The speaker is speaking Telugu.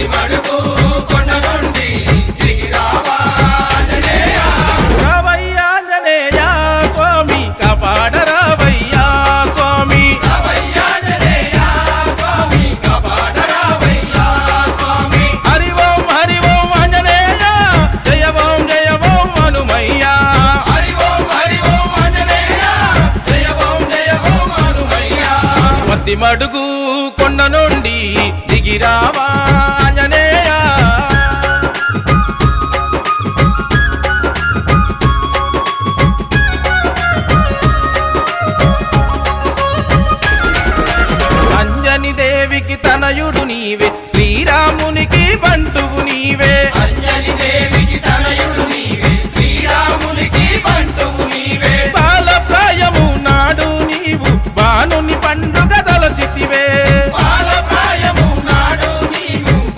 మడుగు కొండ నుండి దిగి రావా ఆంజనేయ. రావయ్యా ఆంజనేయ స్వామి కాపాడ రావయ్యా స్వామి. రావయ్యా ఆంజనేయ స్వామి కాపాడ రావయ్యా స్వామి. హరి ఓం ఆంజనేయ జయ ఓం హనుమయ్య. హరి ఓం ఆంజనేయ జయ ఓం హనుమయ్య. మద్ది మడుగు కొండ నుండి